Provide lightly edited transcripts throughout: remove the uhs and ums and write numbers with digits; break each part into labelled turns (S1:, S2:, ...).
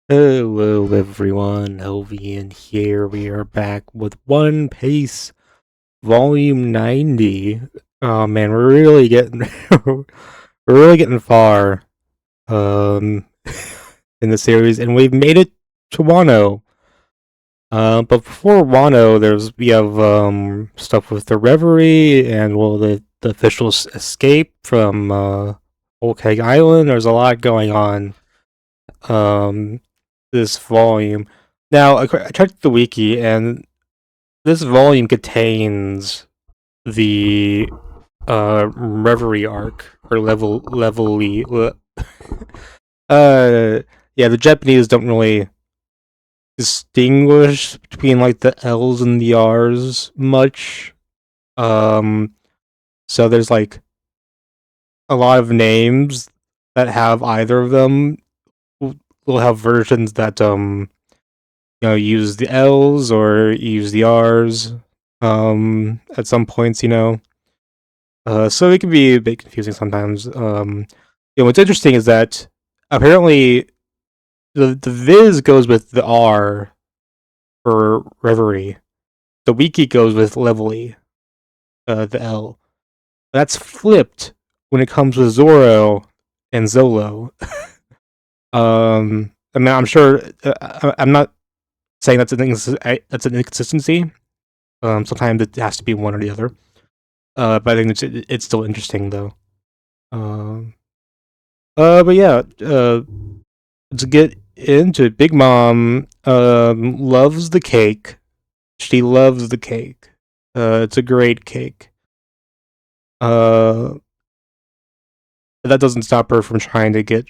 S1: Hello everyone, Elvian here. We are back with One Piece Volume 90. Oh man, we're really getting we're really getting far um in the series, and we've made it to Wano. But before Wano, we have stuff with the Reverie and the officials escape from Old Keg Island. There's a lot going on. Um this volume. Now, I checked the wiki, and this volume contains the Reverie arc or uh, yeah, the Japanese don't really distinguish between like the L's and the R's much. Um, so there's like a lot of names that have either of them. We'll have versions that use the L's or use the R's at some points, so it can be a bit confusing sometimes. What's interesting is that apparently the Viz goes with the R for Reverie. The Wiki goes with Levelly, the L. That's flipped when it comes with Zoro and Zolo. I mean, I'm sure I'm not saying that's an inconsistency. Sometimes it has to be one or the other. But I think it's still interesting though. Um, but yeah, to get into it, Big Mom loves the cake. She loves the cake. It's a great cake. Uh, that doesn't stop her from trying to get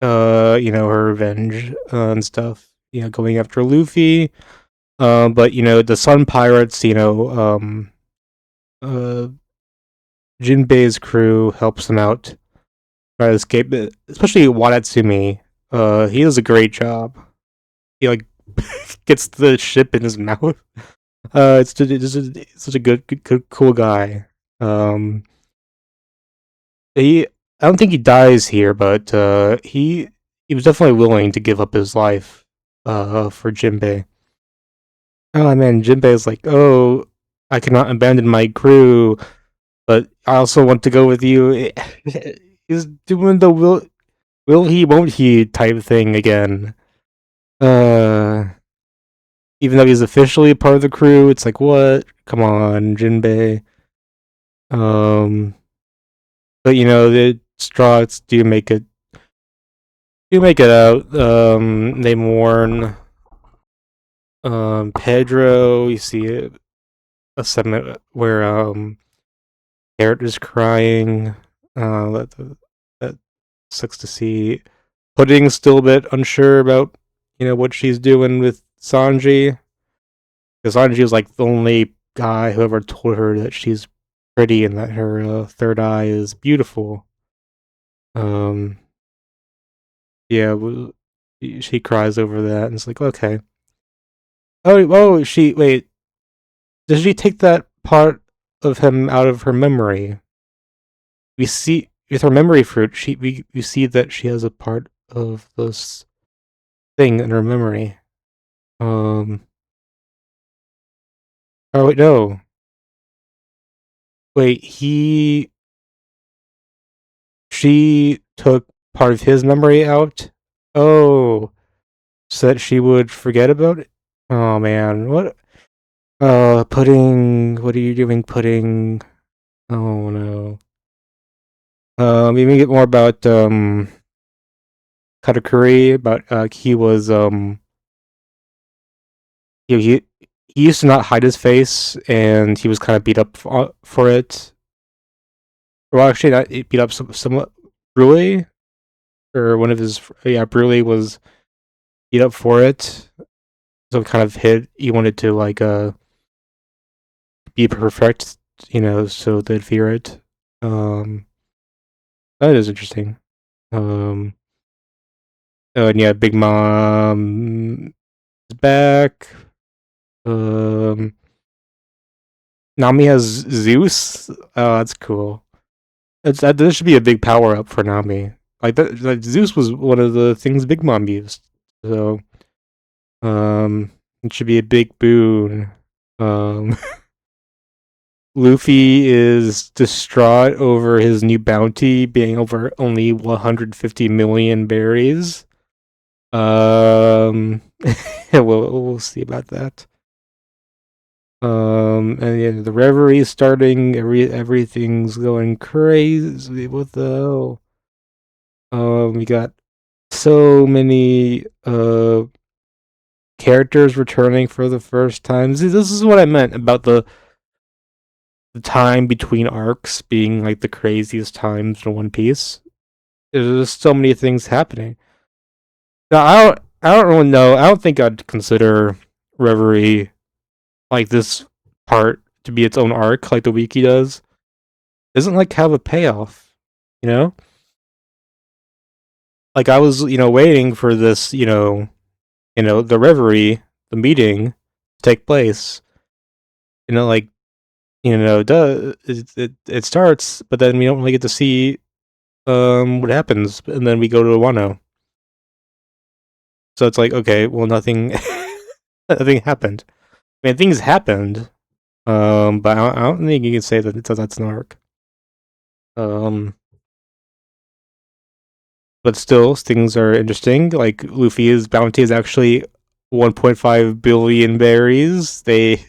S1: her revenge and stuff. Going after Luffy. But the Sun Pirates. Uh, Jinbei's crew helps them out try to escape. Especially Wadatsumi. He does a great job. He like gets the ship in his mouth. It's such a good, cool guy. Um, he I don't think he dies here, but he was definitely willing to give up his life for Jinbei. Oh man, Jinbei is like, oh, I cannot abandon my crew, but I also want to go with you. He's doing the will he, won't he type thing again. Uh, Even though he's officially part of the crew, it's like, what? Come on, Jinbei. Um, but the Straughts do make it out. They mourn Pedro. You see a segment where Garrett is crying. That sucks to see. Pudding's still a bit unsure about what she's doing with Sanji. Because Sanji was like the only guy who ever told her that she's pretty and that her third eye is beautiful. Um, yeah, she cries over that, and it's like, okay. Oh, she wait. Does she take that part of him out of her memory? We see with her memory fruit. We see that she has a part of this thing in her memory. Um. Oh wait, no. Wait, she took part of his memory out. Oh, so that she would forget about it. Oh man, what? Pudding. What are you doing, Pudding? Oh no. We may get more about Katakuri. About he was he used to not hide his face, and he was kind of beat up for it. Well, actually, not beat up somewhat. Brule, or one of his, yeah, Brule was beat up for it, so kind of hid. He wanted to like be perfect, so they'd fear it. Um, that is interesting. Um, and yeah, Big Mom is back. Um, Nami has Zeus. Oh, that's cool. This should be a big power up for Nami. Like Zeus was one of the things Big Mom used. So, it should be a big boon. Um, Luffy is distraught over his new bounty being over only 150 million berries. We'll see about that. And yeah, the Reverie is starting. Everything's going crazy. What the hell? We got so many characters returning for the first time. See, this is what I meant about the time between arcs being like the craziest times in One Piece. There's just so many things happening. Now I don't really know. I don't think I'd consider Reverie like this part to be its own arc like the wiki does. It doesn't like have a payoff, you know? Like I was, waiting for this, the Reverie, the meeting to take place. Like it starts, but then we don't really get to see what happens, and then we go to Wano. So it's like, okay, well, nothing, nothing happened. I mean, things happened, but I don't think you can say that that's an arc. Um, but still, things are interesting. Like Luffy's bounty is actually 1.5 billion berries. They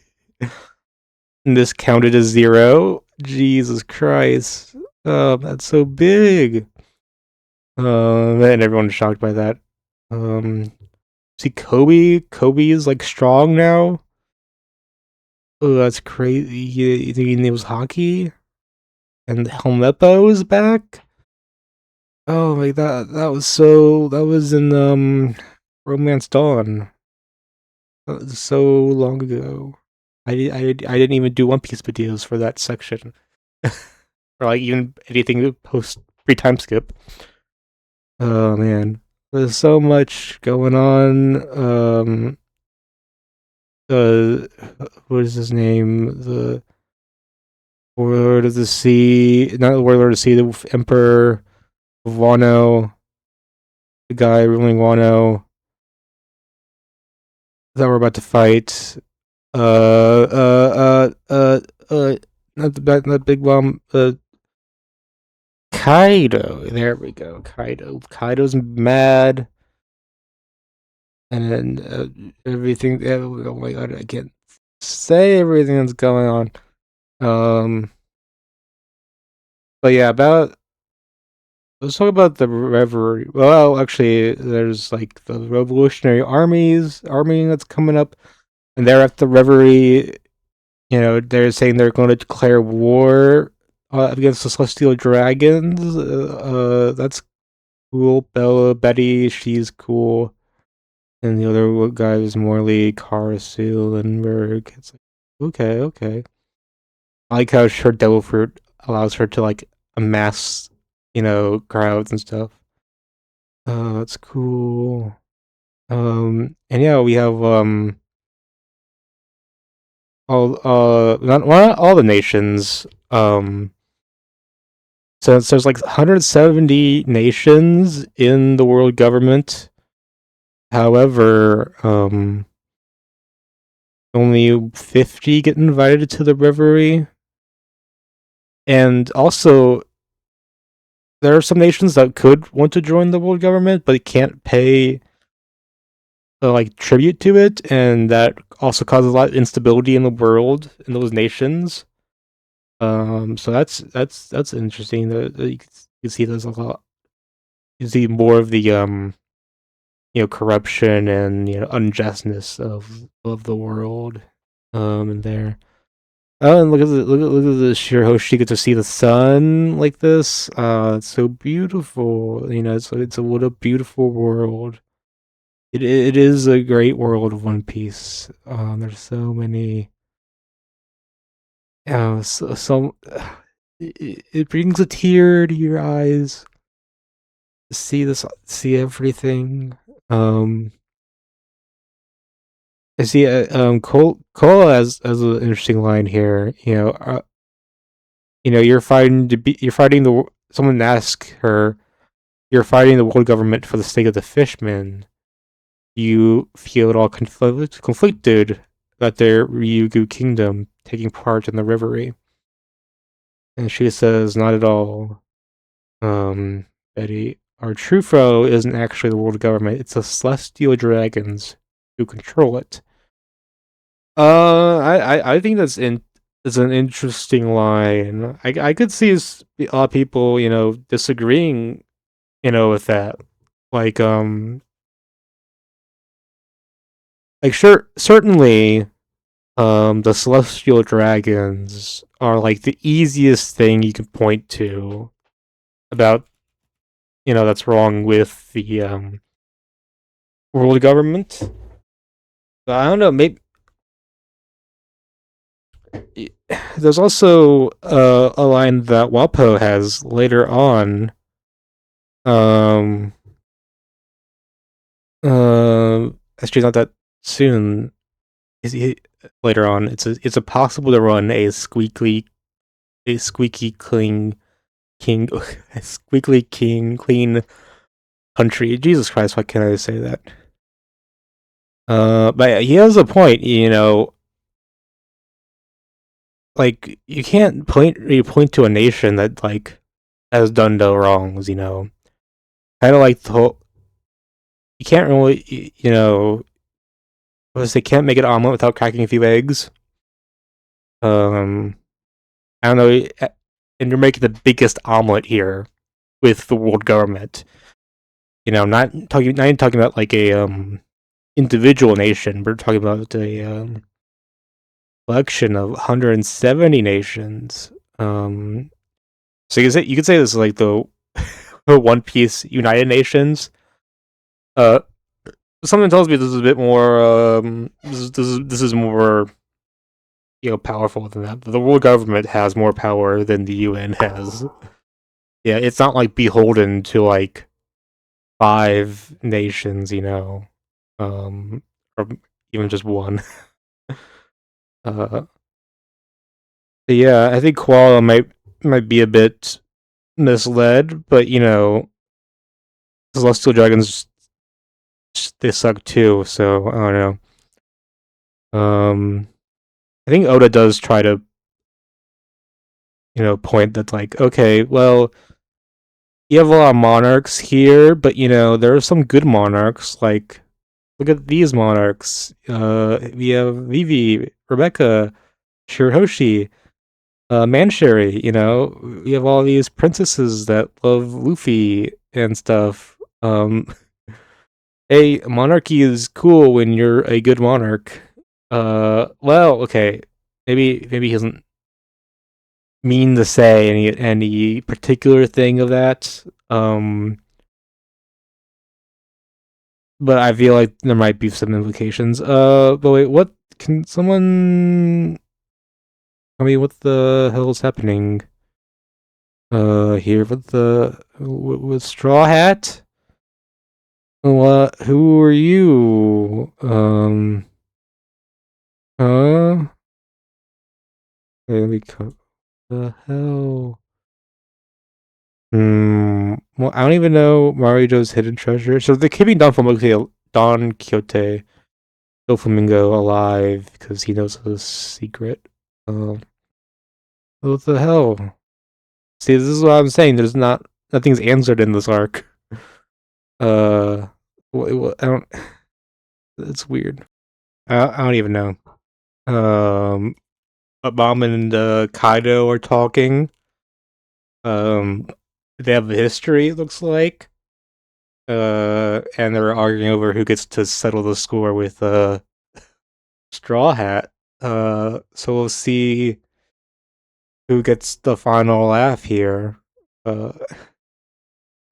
S1: this counted as zero. Jesus Christ, that's so big. And everyone's shocked by that. Um, see Kobe. Kobe is like strong now. Oh, that's crazy. You think he knows hockey? And Helmeppo is back. Oh my god, that was in Romance Dawn. That was so long ago. I didn't even do One Piece videos for that section, or like even anything post pre time skip. Oh man, there's so much going on. Uh, what is his name? The Warlord of the Sea, not the Warlord of the Sea, the Emperor of Wano, the guy ruling Wano that we're about to fight. Uh, uh, uh, not the big bomb. Kaido. There we go. Kaido. Kaido's mad, and then everything. Oh my god! I can't say everything that's going on. But yeah, about let's talk about the Reverie. Well, actually, there's like the Revolutionary Army that's coming up, and they're at the Reverie. They're saying they're going to declare war against the Celestial Dragons. That's cool. Betty, she's cool, and the other guy is Morley, Karasu, Lindbergh. It's like okay, okay. I like how her devil fruit allows her to like amass, crowds and stuff. That's cool. And yeah, we have not all the nations. Since there's like 170 nations in the world government. However, only 50 get invited to the Reverie. And also, there are some nations that could want to join the world government, but can't pay like tribute to it, and that also causes a lot of instability in the world in those nations. So that's interesting. You can see there's a lot. You see more of the corruption and unjustness of the world in there. Oh, and look at the Shirahoshi get to see the sun like this. It's so beautiful. It's what a beautiful world. It is a great world of One Piece. There's so many. It brings a tear to your eyes to see this, see everything. Um, I see. Cole has an interesting line here. You're fighting the. Someone asked her, "You're fighting the world government for the sake of the fishmen." you feel it all conflicted about their Ryugu kingdom taking part in the Reverie. And she says, not at all, Betty. Our true foe isn't actually the world government, it's the celestial dragons who control it. I think that's is an interesting line. I could see a lot of people, disagreeing, with that. Like, sure, certainly, the celestial dragons are like the easiest thing you can point to about, that's wrong with the world government. But I don't know. Maybe there's also a line that Wapo has later on. Um, actually, not that soon. Is he later on? It's impossible to run a squeaky clean king, a squeaky clean country. Jesus Christ, why can't I say that? But he has a point. Like you point to a nation that like has done no wrongs. Kind of like the whole. You can't really, they can't make an omelet without cracking a few eggs. Um, I don't know, and you're making the biggest omelet here with the world government. Not even talking about like a individual nation. We're talking about a collection of 170 nations. So you could say this is like the One Piece United Nations. Uh, Something tells me this is a bit more. This is more powerful than that. The world government has more power than the UN has. Yeah, it's not like beholden to like five nations, or even just one. Uh, yeah, I think Koala might be a bit misled, but Celestial Dragons they suck too. So I don't know. I think Oda does try to point that like okay, well you have a lot of monarchs here, but there are some good monarchs. Like look at these monarchs. We have Vivi, Rebecca, Shirahoshi, Mancherry. We have all these princesses that love Luffy and stuff. A monarchy is cool when you're a good monarch. Well, okay, maybe he doesn't mean to say any particular thing of that. But I feel like there might be some implications. But wait, what can someone tell me what the hell is happening? Here with Straw Hat? What? Who are you? Huh? Wait, let me cut. The hell? Well, I don't even know Marijo's hidden treasure. So they're keeping Don Quixote, Doflamingo alive because he knows the secret. Um, what the hell? See, this is what I'm saying. Nothing's answered in this arc. Uh, I don't. It's weird. I don't even know. Um, but Mom and Kaido are talking. Um, they have a history. It looks like. And they're arguing over who gets to settle the score with Straw Hat. So we'll see who gets the final laugh here. Uh,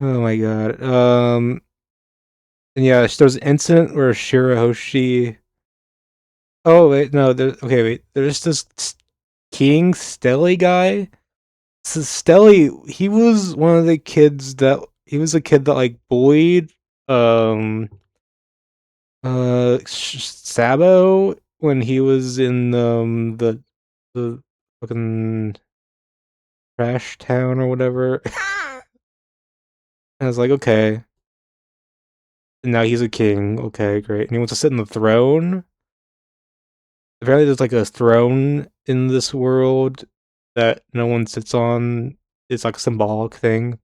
S1: oh my god. And yeah, there's an incident where Shirahoshi. Oh wait, no. Okay, wait. There's this King Stelly guy. So Stelly, he was one of the kids that he was a kid that like bullied um Sabo when he was in the fucking trash town or whatever. I was like, okay. and now he's a king. Okay, great. And he wants to sit on the throne. Apparently, there's like a throne in this world that no one sits on. It's like a symbolic thing.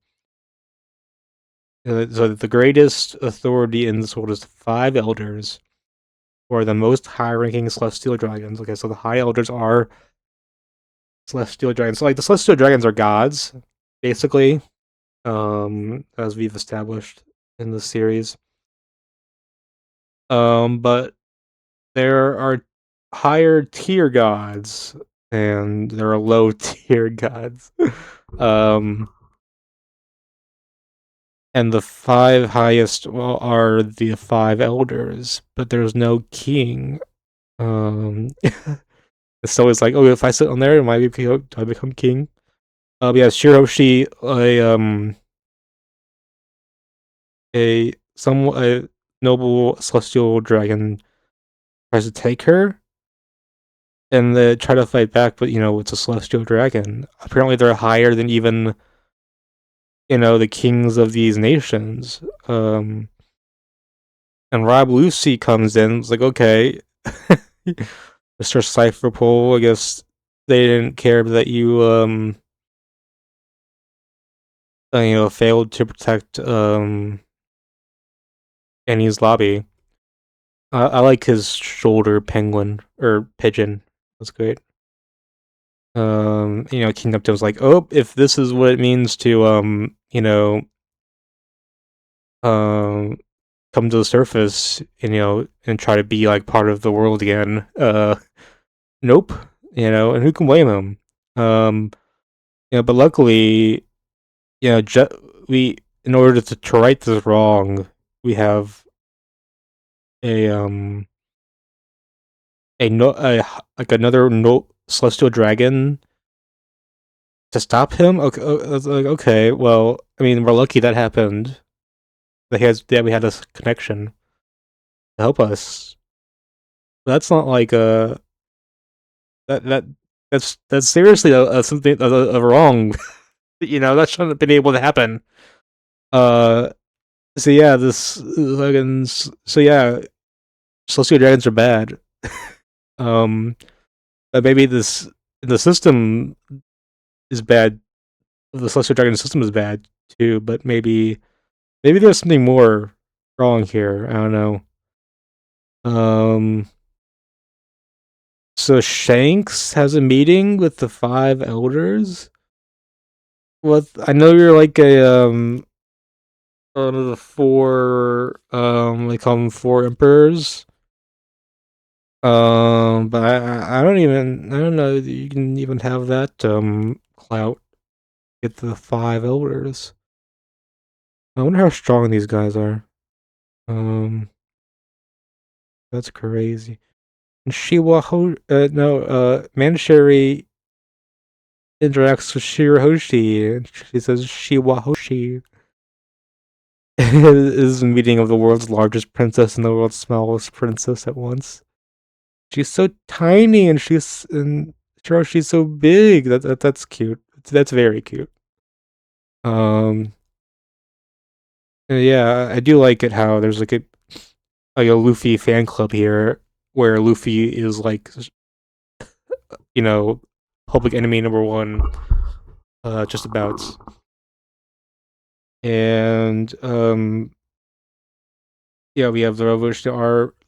S1: So the greatest authority in this world is the five elders, who are the most high-ranking celestial dragons. Okay, so the high elders are celestial dragons. So like the celestial dragons are gods, basically, as we've established in the series. But there are higher tier gods and there are low tier gods. um, and the five highest, well, are the five elders, but there's no king. It's always like, oh, if I sit on there, do I become king? Yeah, Shiroshi, a noble celestial dragon tries to take her, and they try to fight back, but it's a celestial dragon. Apparently, they're higher than even the kings of these nations. And Rob Lucy comes in. It's like, okay, Mr. Cypherpole, I guess they didn't care that you failed to protect Annie's lobby. I like his shoulder penguin or pigeon. That's great. King Upton's like, oh, if this is what it means to um come to the surface and and try to be like part of the world again. Nope. And who can blame him? Um, but luckily, we in order to right this wrong, we have a like another no celestial dragon to stop him. Okay, like, okay, well, I mean, we're lucky that happened. That we had this connection to help us. That's not like that that that's seriously something a wrong. That shouldn't have been able to happen. Uh, so yeah, so yeah, celestial dragons are bad. Um, but maybe the system is bad. The celestial dragon system is bad too. But maybe there's something more wrong here. I don't know. Um, so Shanks has a meeting with the five elders. What I know you're like a one of the four they call them four emperors. But I don't know that you can even have that clout. Get the five elders. I wonder how strong these guys are. Um, that's crazy. And no, Manshari interacts with Shirahoshi, and she says Shiwahoshi is a meeting of the world's largest princess and the world's smallest princess at once. She's so tiny, and Shiroshi's so big. That's cute. That's very cute. Um, yeah, I do like it how there's like a Luffy fan club here where Luffy is like you know public enemy number one, just about. And yeah, we have the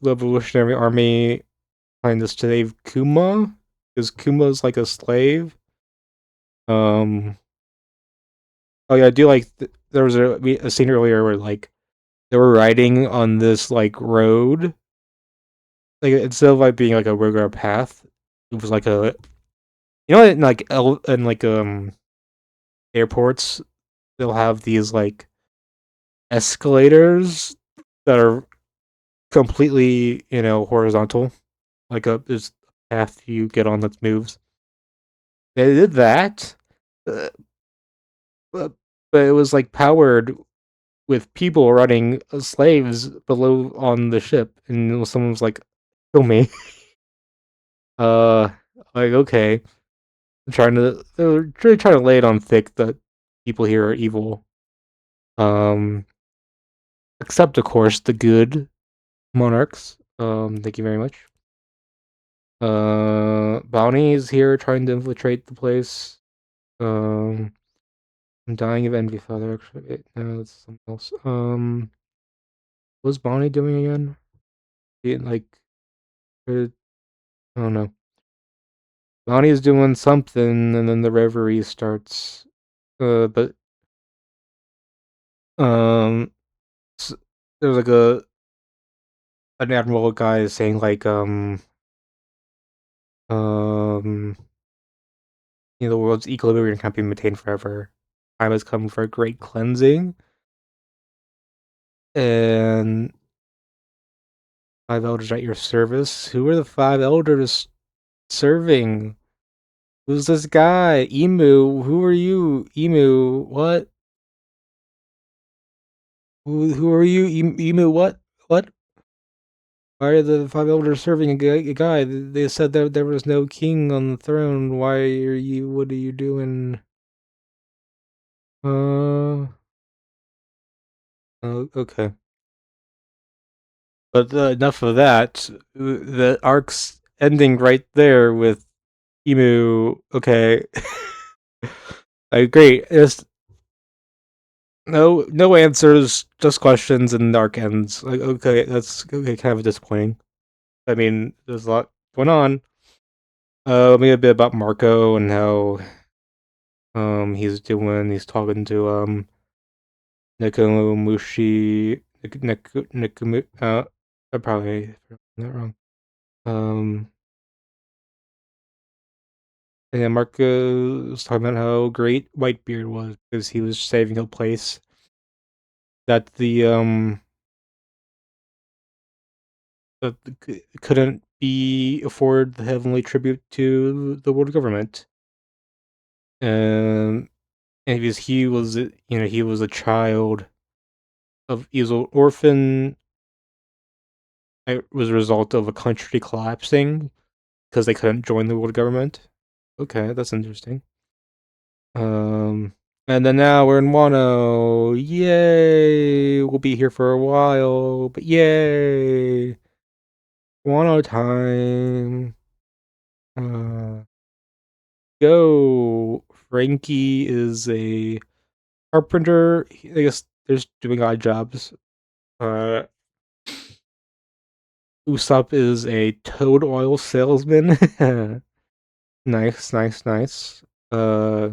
S1: Revolutionary Army trying to save Kuma because Kuma's like a slave. Um, oh yeah, I do like there was a scene earlier where like they were riding on this like road, like instead of like being like a regular path, it was like a in like airports they'll have these like escalators that are completely horizontal, like there's a path you get on that moves. They did that, uh, but it was like powered with people running slaves below on the ship, and someone was like, "Kill me." uh, like okay, they're really trying to lay it on thick that people here are evil. Um, except of course the good monarchs. Thank you very much. Bounty is here trying to infiltrate the place. Um, I'm dying of envy, Father. Actually, wait, no, that's something else. What's Bounty doing again? Like, I don't know. Bounty is doing something, and then the Reverie starts. But um, there's like an admiral guy saying like um the world's equilibrium can't be maintained forever. Time has come for a great cleansing, and five elders at your service. Who are the five elders serving? Who's this guy? Emu. Who are you? Emu. What? Who are you? Emu. What? What? Why are the five elders serving a guy? They said that there was no king on the throne. Why are you? What are you doing? Oh, okay. But enough of that. The arc's ending right there with Emu. Okay. I agree. Just no answers, just questions, and the arc ends. Like, okay, that's okay, kind of disappointing. I mean, there's a lot going on. Maybe a bit about Marco and how he's doing. He's talking to Nekomushi Nekumu. I probably got that wrong. Um, And then Marco was talking about how great Whitebeard was because he was saving a place that couldn't be afford the heavenly tribute to the world government. And because he was he was a child of he was an orphan. It was a result of a country collapsing because they couldn't join the world government. Okay, that's interesting. Um, and then now we're in Wano. Yay! We'll be here for a while, but yay! Wano time. Uh, go. Frankie is a carpenter. I guess they're just doing odd jobs. Uh, Usopp is a toad oil salesman. Nice, nice, nice. Uh,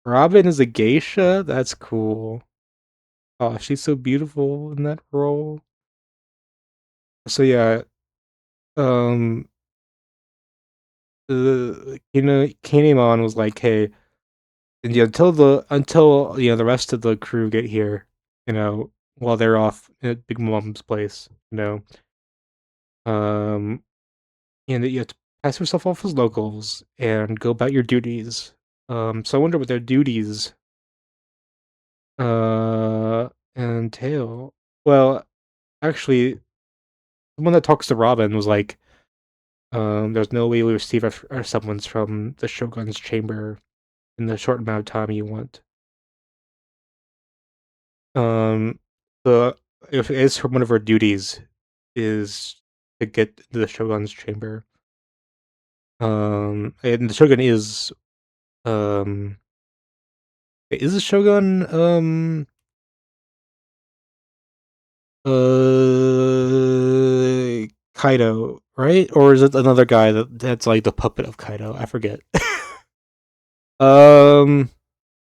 S1: Robin is a geisha. That's cool. Oh, she's so beautiful in that role. So yeah, um, Kinemon was like, "Hey, and, until the rest of the crew get here, while they're off at Big Mom's place, um, and that you have to pass yourself off as locals and go about your duties. So I wonder what their duties entail. Well, actually, the one that talks to Robin was like, there's no way we receive our summons from the Shogun's chamber in the short amount of time you want. Um, the if it's one of our duties is to get to the Shogun's chamber. And the Shogun is the Shogun Kaido, right? Or is it another guy that's like the puppet of Kaido? I forget. um.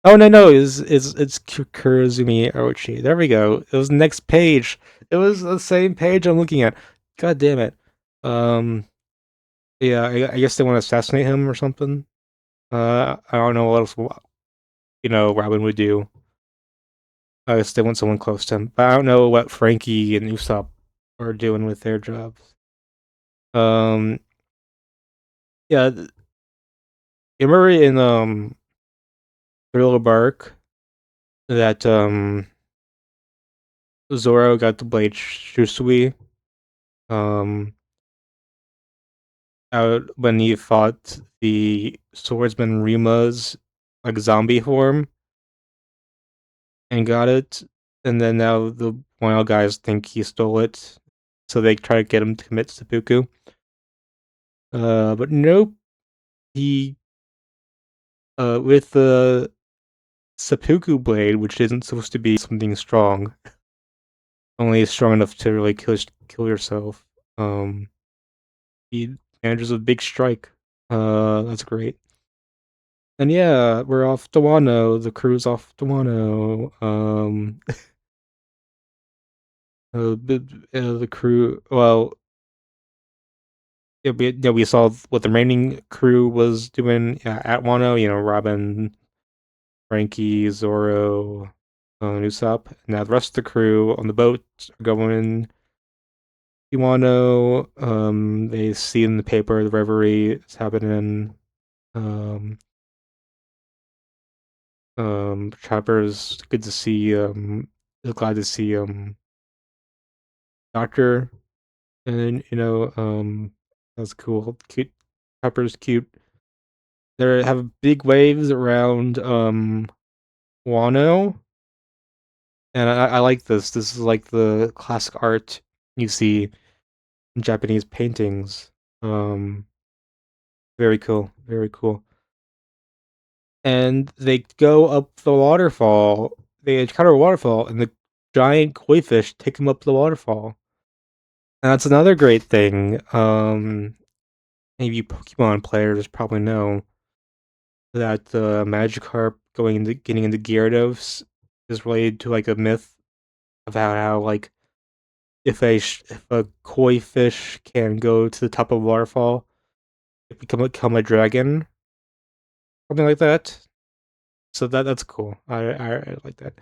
S1: Oh no, it's Kurazumi Orochi. There we go. It was the next page. It was the same page I'm looking at. God damn it. Um, yeah, I guess they want to assassinate him or something. I don't know what else Robin would do. I guess they want someone close to him, but I don't know what Frankie and Usopp are doing with their jobs. Um, yeah, you remember in Thriller Bark that Zoro got to blade Shusui um out when he fought the swordsman Rima's like zombie form and got it. and then now the Wano guys think he stole it, so they try to get him to commit seppuku. But nope, he with the seppuku blade, which isn't supposed to be something strong, only strong enough to really kill yourself. Um, he manages a big strike. That's great. And yeah, we're off to Wano. The crew's off to Wano. The crew. Well, we saw what the remaining crew was doing at Wano. You know, Robin, Frankie, Zoro, Usopp. Now the rest of the crew on the boat are going to Wano. They see in the paper the Reverie is happening. Um, Chopper's good to see. Glad to see. Doctor, and that's cool. Cute. Chopper's cute. They have big waves around Wano, and I like this. This is like the classic art you see in Japanese paintings. Um, Very cool, very cool. And they go up the waterfall. They encounter a waterfall, and the giant koi fish take them up the waterfall. And that's another great thing. Maybe Pokemon players probably know that Magikarp getting into Gyarados is related to like a myth about how like if a koi fish can go to the top of a waterfall, it become a dragon, something like that. So that's cool. I like that.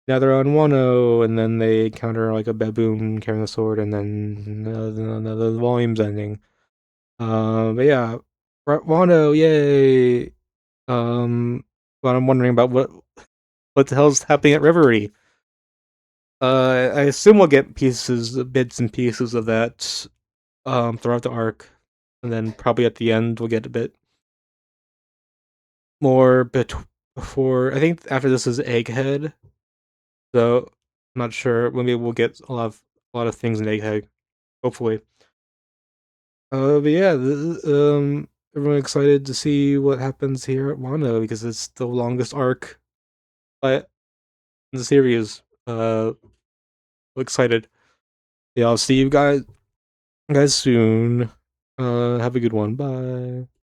S1: Now they're on Wano, and then they encounter like a baboon carrying a sword, and then the volume's ending. But yeah, Wano, yay! But I'm wondering about what the hell's happening at Reverie. I assume we'll get bits and pieces of that throughout the arc, and then probably at the end we'll get a bit more before. I think after this is Egghead, so I'm not sure. Maybe we'll get a lot of things in Egghead, hopefully. But yeah, everyone excited to see what happens here at Wano because it's the longest arc in the series. Excited. Yeah, I'll see you guys soon. Have a good one. Bye.